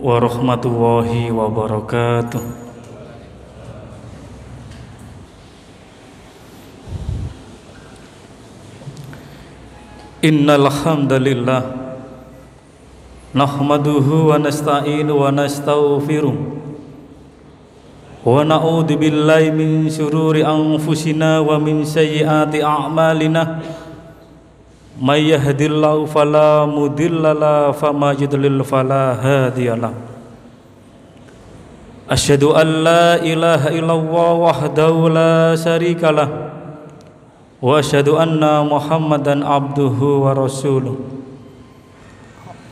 warahmatullahi wabarakatuh. Innal hamdalillah nahmaduhu wa nasta'inu wa nastaghfiruh wa na'udzu billahi min syururi anfusina wa min sayyiati a'malina. May yahdihillahu fala mudhillalah wa may yudlil fala hadiyalah. Asyhadu an la ilaha illallah wahdahu la syarikalah wa asyhadu anna Muhammadan abduhu wa rasuluh.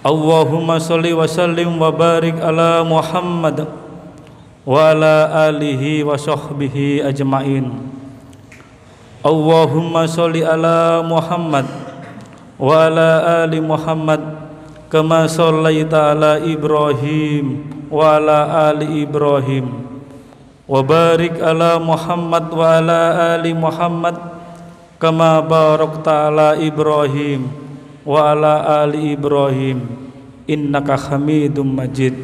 Allahumma sholli wa sallim wa barik ala Muhammad wa ala alihi wa sahbihi ajmain. Allahumma sholli ala Muhammad wa ala ali Muhammad kama shallaita ala Ibrahim wa ala ali Ibrahim wa barik ala Muhammad wa ala ali Muhammad kama barakta ala Ibrahim wa ala ali Ibrahim innaka Hamidum Majid.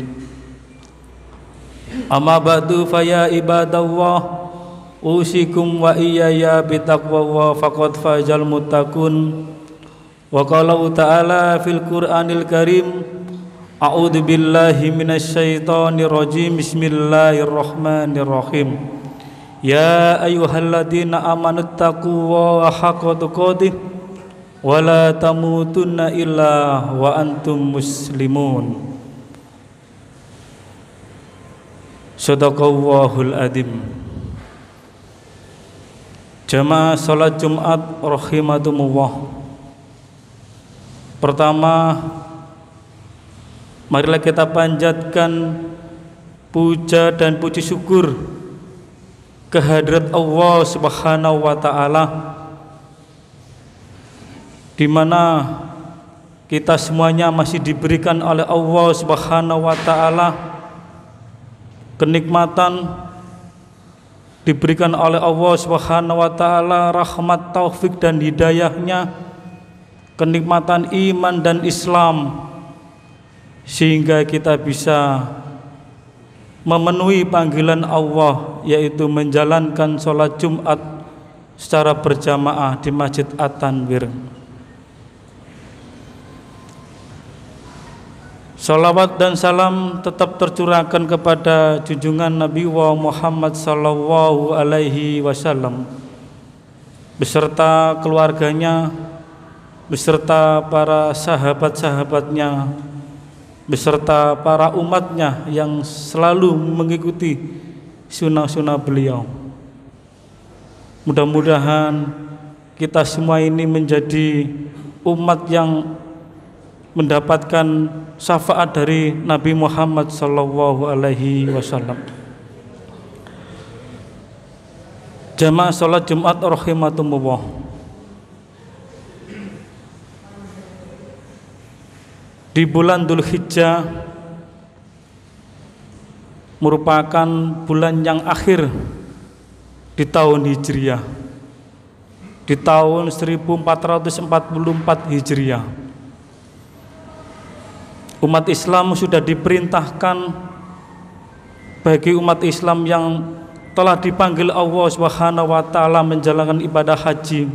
Amma ba'du fa ya ibadallah usikum wa iyaya bitaqwallah faqad fazal muttaqun. Wa qala ta'ala fil Qur'anil Karim a'udzu billahi minasyaitonir rajim bismillahirrahmanirrahim. Ya ayyuhalladzina amanu taqullaha haqqa tuqatih wa la tamutunna illa wa antum muslimun. Shadaqallahul adzim. Jamaah salat Jumat rahimakumullah. Pertama, marilah kita panjatkan puja dan puji syukur kehadirat Allah Subhanahu wa taala, di mana kita semuanya masih diberikan oleh Allah Subhanahu wa taala kenikmatan, diberikan oleh Allah Subhanahu wa taala rahmat, taufik dan hidayahnya, kenikmatan iman dan Islam, sehingga kita bisa memenuhi panggilan Allah, yaitu menjalankan sholat Jumat secara berjamaah di Masjid At-Tanwir. Salawat dan salam tetap tercurahkan kepada junjungan Nabi Muhammad sallallahu alaihi wasallam beserta keluarganya, beserta para sahabat-sahabatnya, beserta para umatnya yang selalu mengikuti sunnah-sunnah beliau. Mudah-mudahan kita semua ini menjadi umat yang mendapatkan syafaat dari Nabi Muhammad sallallahu alaihi wasallam. Jamaah salat Jumat rahimakumullah. Di bulan Dzulhijjah merupakan bulan yang akhir di tahun Hijriah, di tahun 1444 Hijriah. Umat Islam sudah diperintahkan, bagi umat Islam yang telah dipanggil Allah Subhanahu wa taala menjalankan ibadah haji,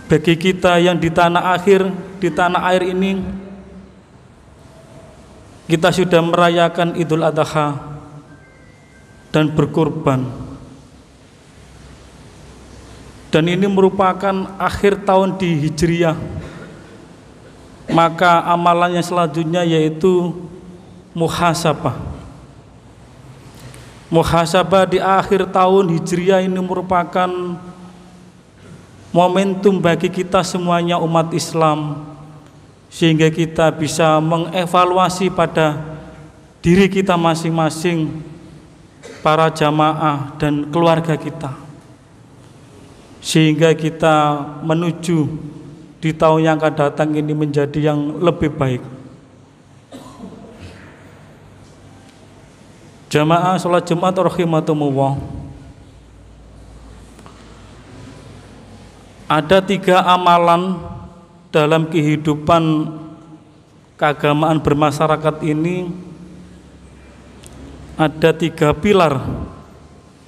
bagi kita yang di tanah air ini kita sudah merayakan Idul Adha dan berkurban. Dan ini merupakan akhir tahun di Hijriah. Maka amalannya selanjutnya yaitu muhasabah. Muhasabah di akhir tahun Hijriah ini merupakan momentum bagi kita semuanya umat Islam, sehingga kita bisa mengevaluasi pada diri kita masing-masing, para jamaah dan keluarga kita, sehingga kita menuju di tahun yang akan datang ini menjadi yang lebih baik. Jamaah salat Jumat rahimakumullah. Ada 3 amalan dalam kehidupan keagamaan bermasyarakat ini ada 3 pilar.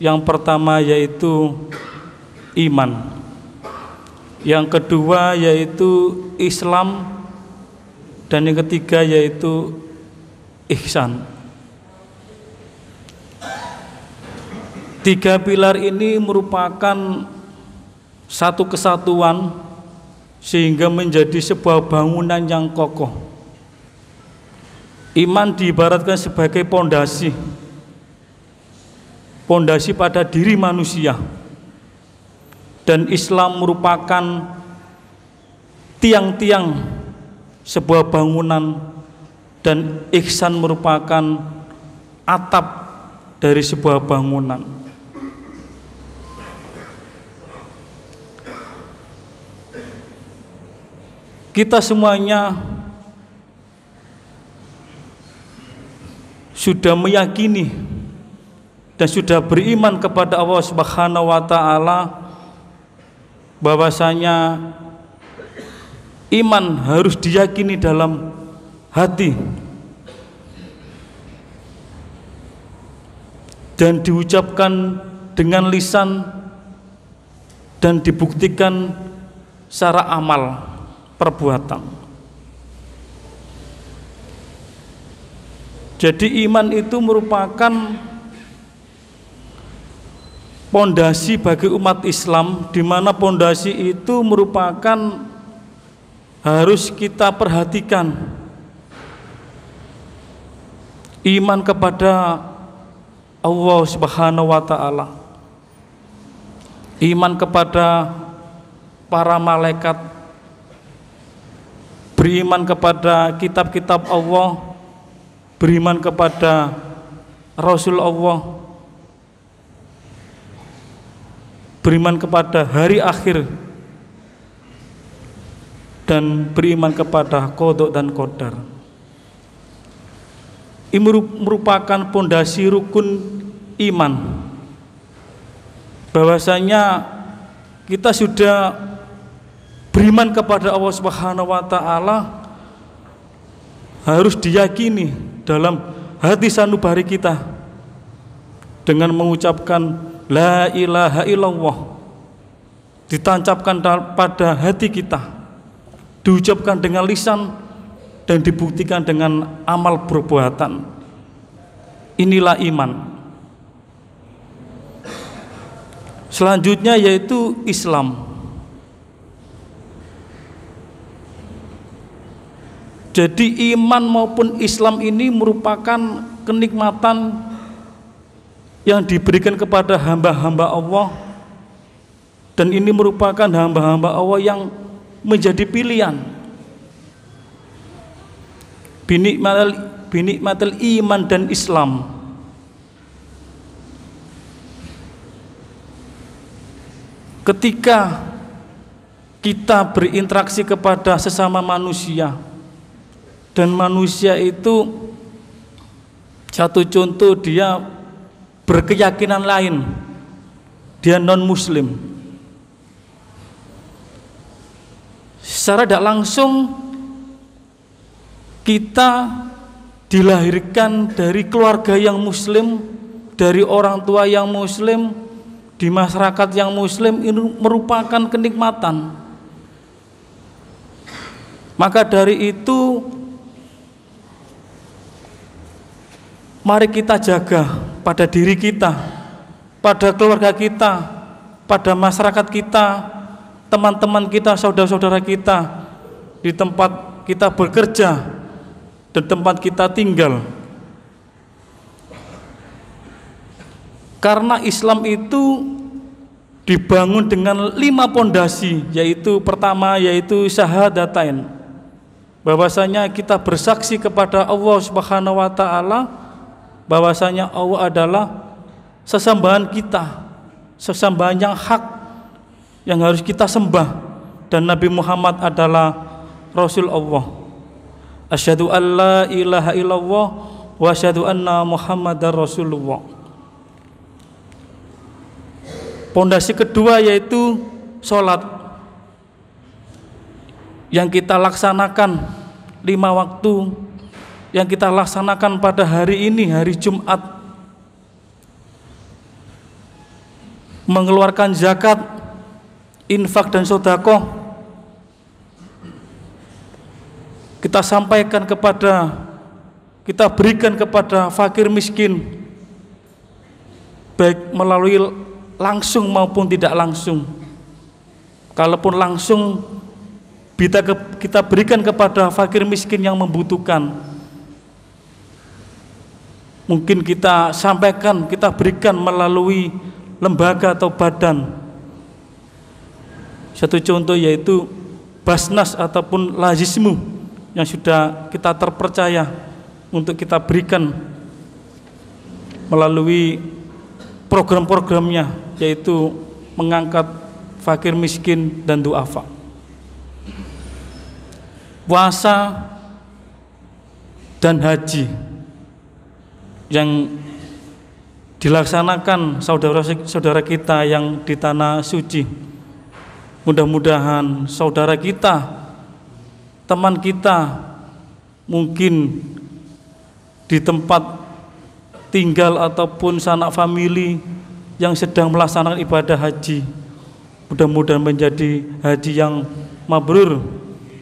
Yang pertama yaitu iman, yang kedua yaitu Islam, dan yang ketiga yaitu ihsan. 3 pilar ini merupakan satu kesatuan sehingga menjadi sebuah bangunan yang kokoh. Iman diibaratkan sebagai pondasi pada diri manusia, dan Islam merupakan tiang-tiang sebuah bangunan, dan ihsan merupakan atap dari sebuah bangunan. Kita semuanya sudah meyakini dan sudah beriman kepada Allah Subhanahu wa taala bahwasanya iman harus diyakini dalam hati dan diucapkan dengan lisan dan dibuktikan secara amal perbuatan. Jadi iman itu merupakan pondasi bagi umat Islam, di mana pondasi itu merupakan harus kita perhatikan. Iman kepada Allah Subhanahu wa taala, iman kepada para malaikat, beriman kepada kitab-kitab Allah, beriman kepada Rasul Allah, beriman kepada hari akhir, dan beriman kepada qada dan qadar. Ini merupakan pondasi rukun iman, bahwasanya kita sudah beriman kepada Allah Subhanahu wa taala harus diyakini dalam hati sanubari kita dengan mengucapkan la ilaha illallah, ditancapkan pada hati kita, diucapkan dengan lisan dan dibuktikan dengan amal perbuatan. Inilah iman. Selanjutnya yaitu Islam. Jadi iman maupun Islam ini merupakan kenikmatan yang diberikan kepada hamba-hamba Allah, dan ini merupakan hamba-hamba Allah yang menjadi pilihan. Binikmatil iman dan Islam. Ketika kita berinteraksi kepada sesama manusia, dan manusia itu satu contoh, dia berkeyakinan lain, dia non muslim, secara tidak langsung kita dilahirkan dari keluarga yang muslim, dari orang tua yang muslim, di masyarakat yang muslim. Ini merupakan kenikmatan. Maka dari itu mari kita jaga pada diri kita, pada keluarga kita, pada masyarakat kita, teman-teman kita, saudara-saudara kita, di tempat kita bekerja dan tempat kita tinggal. Karena Islam itu dibangun dengan 5 pondasi, yaitu pertama yaitu syahadatain, bahwasanya kita bersaksi kepada Allah Subhanahu wa taala bahwasanya Allah adalah sesembahan kita, sesembahan yang hak yang harus kita sembah, dan Nabi Muhammad adalah Rasul Allah. Asyhadu an la ilaha illallah wa asyhadu anna Muhammadar Rasulullah. Pondasi kedua yaitu sholat. yang kita laksanakan 5 waktu yang kita laksanakan pada hari ini, hari Jumat, mengeluarkan zakat, infak dan sedekah, kita sampaikan kita berikan kepada fakir miskin, baik melalui langsung maupun tidak langsung. Kalaupun langsung, kita berikan kepada fakir miskin yang membutuhkan. Mungkin kita sampaikan, kita berikan melalui lembaga atau badan. Satu contoh yaitu Basnas ataupun Lazismu yang sudah kita terpercaya untuk kita berikan melalui program-programnya, yaitu mengangkat fakir miskin dan duafa. Puasa dan haji yang dilaksanakan saudara-saudara kita yang di tanah suci. Mudah-mudahan saudara kita, teman kita, mungkin di tempat tinggal ataupun sanak famili yang sedang melaksanakan ibadah haji, mudah-mudahan menjadi haji yang mabrur,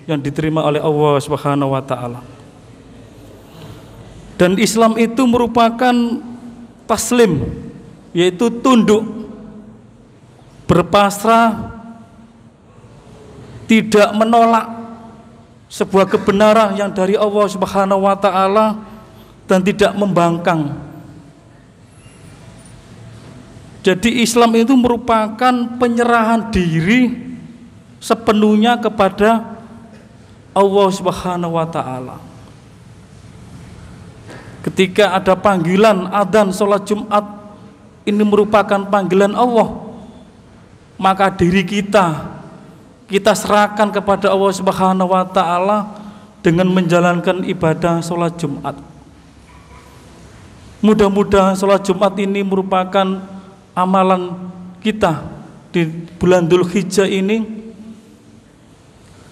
yang diterima oleh Allah Subhanahu wa taala. Dan Islam itu merupakan taslim, yaitu tunduk, berpasrah, tidak menolak sebuah kebenaran yang dari Allah Subhanahu wa taala dan tidak membangkang. Jadi Islam itu merupakan penyerahan diri sepenuhnya kepada Allah Subhanahu wa taala. Ketika ada panggilan adzan salat Jumat, ini merupakan panggilan Allah, maka diri kita serahkan kepada Allah Subhanahu wa taala dengan menjalankan ibadah salat Jumat. Mudah-mudahan salat Jumat ini merupakan amalan kita di bulan Dzulhijjah ini,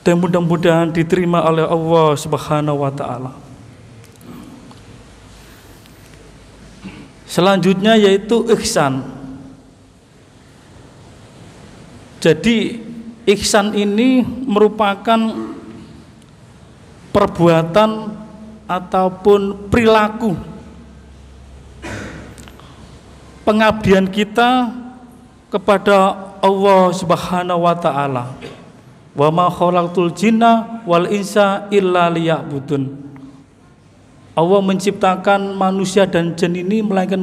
dan mudah-mudahan diterima oleh Allah Subhanahu wa taala. Selanjutnya yaitu ihsan. Jadi ihsan ini merupakan perbuatan ataupun perilaku pengabdian kita kepada Allah Subhanahu wa taala. Wa ma khalaqtul jinna wal insa illa liya'budun. Allah menciptakan manusia dan jin ini melainkan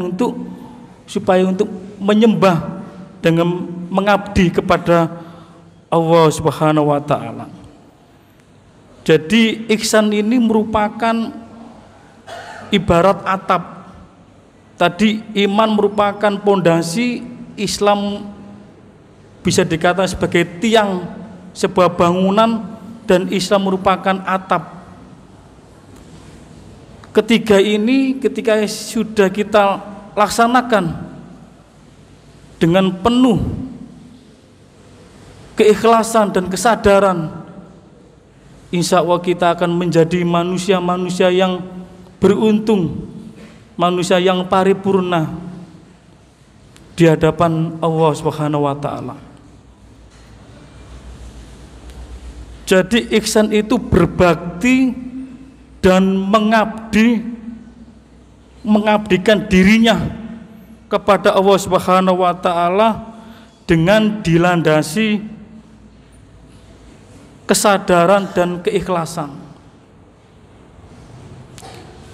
supaya untuk menyembah dengan mengabdi kepada Allah Subhanahu wa taala. Jadi ihsan ini merupakan ibarat atap. Tadi iman merupakan pondasi, Islam bisa dikatakan sebagai tiang sebuah bangunan, dan Islam merupakan atap. Ketiga ini ketika sudah kita laksanakan dengan penuh keikhlasan dan kesadaran, insya Allah kita akan menjadi manusia-manusia yang beruntung, manusia yang paripurna di hadapan Allah Subhanahu wa taala. Jadi ihsan itu berbakti dan mengabdikan dirinya kepada Allah Subhanahu wa taala dengan dilandasi kesadaran dan keikhlasan.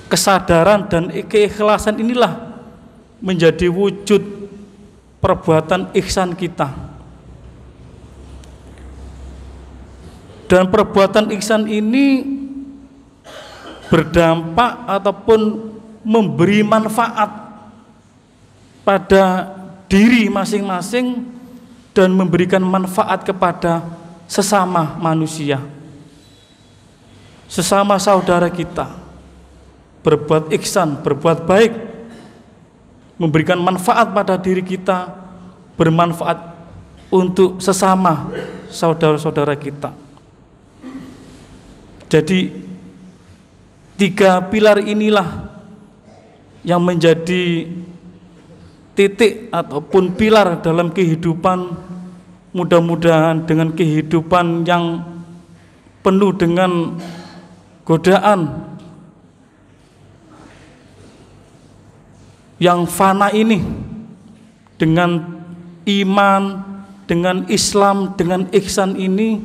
Kesadaran dan keikhlasan inilah menjadi wujud perbuatan ihsan kita. Dan perbuatan ihsan ini berdampak ataupun memberi manfaat pada diri masing-masing dan memberikan manfaat kepada sesama manusia, sesama saudara kita. Berbuat ihsan, berbuat baik, memberikan manfaat pada diri kita, bermanfaat untuk sesama saudara-saudara kita. Jadi 3 pilar inilah yang menjadi titik ataupun pilar dalam kehidupan, mudah-mudahan dengan kehidupan yang penuh dengan godaan yang fana ini, dengan iman, dengan Islam, dengan ihsan ini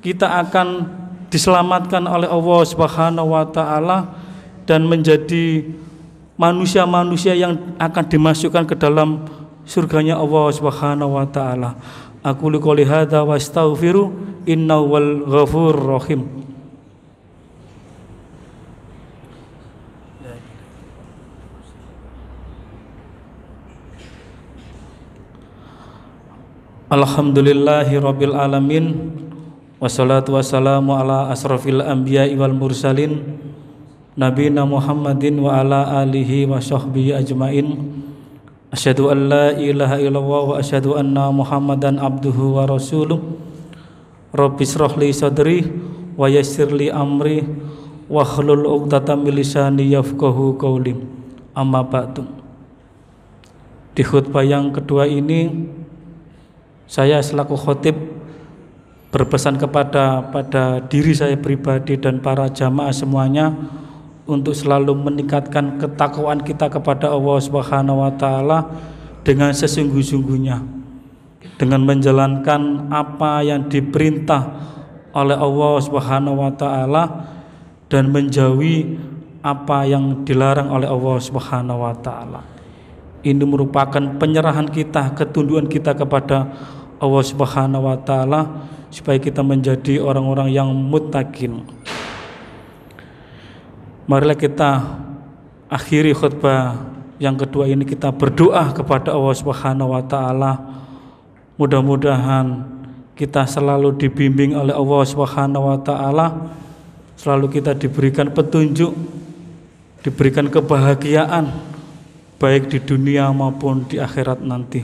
kita akan diselamatkan oleh Allah Subhanahu wa taala dan menjadi manusia-manusia yang akan dimasukkan ke dalam surganya Allah Subhanahu wa taala. Aku qouli hadza wa astaghfiru innahu wal ghafurur rahim. Alhamdulillahi rabbil alamin, wassalatu wassalamu ala asrafil anbiya'i wal mursalin, nabiyina Muhammadin wa ala alihi wa sahbihi ajmain. Asyhadu an la ilaha illallah wa asyhadu anna Muhammadan abduhu wa rasuluh. Rabbi shrah li sadri wa yassir li amri wa hlul 'uqdatam min lisani yafqahu qawli. Amma ba'du. Di khutbah yang kedua ini saya selaku khotib berpesan pada diri saya pribadi dan para jamaah semuanya untuk selalu meningkatkan ketakwaan kita kepada Allah Subhanahu wa taala dengan sesungguh-sungguhnya, dengan menjalankan apa yang diperintah oleh Allah Subhanahu wa taala dan menjauhi apa yang dilarang oleh Allah Subhanahu wa taala. Ini merupakan penyerahan kita, ketundukan kita kepada Allah Subhanahu wa taala supaya kita menjadi orang-orang yang muttaqin. Marilah kita akhiri khutbah yang kedua ini kita berdoa kepada Allah Subhanahu wa taala. Mudah-mudahan kita selalu dibimbing oleh Allah Subhanahu wa taala, selalu kita diberikan petunjuk, diberikan kebahagiaan baik di dunia maupun di akhirat nanti.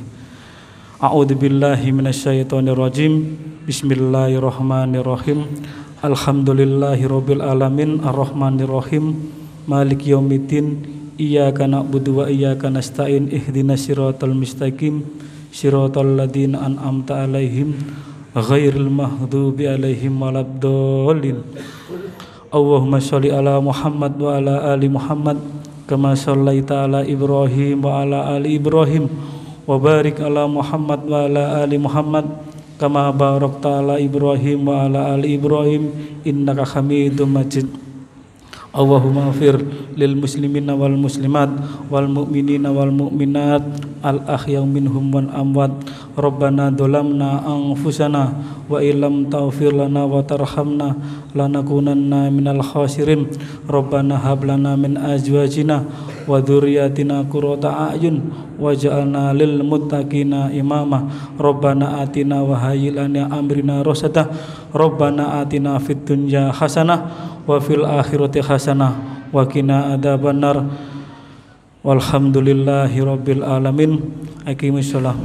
A'udzubillahi minasyaitonirrajim. Bismillahirrahmanirrahim. Alhamdulillahirabbil alamin arrahmanirrahim maliki yaumiddin iyyaka na'budu wa iyyaka nasta'in ihdinas siratal mustaqim siratal ladzina an'amta 'alaihim ghairil maghdubi 'alaihim waladdallin. Allahumma shalli ala Muhammad wa ala ali Muhammad kama shallaita ala Ibrahim wa ala ali Ibrahim wa barik ala Muhammad wa ala ali Muhammad kama barakta ala Ibrahim wa ala ali Ibrahim innaka Hamidum Majid. Allahumma ighfir lil muslimina wal muslimat wal mu'minina wal mu'minat al ahya minhum wal amwat. Rabbana dzalamna anfusana wa illam taghfir lana wa tarhamna lanakunanna minal khasirin. Rabbana hab lana min azwajina wa dzurriyyatina qurrata a'yun waj'alna lil muttaqina imama. Rabbana atina wa hayyi lana amrina rasada. Rabbana atina fid dunya hasanah wa fil akhirati hasanah wa qina adzabannar. Walhamdulillahi rabbil alamin. Aqimissalah.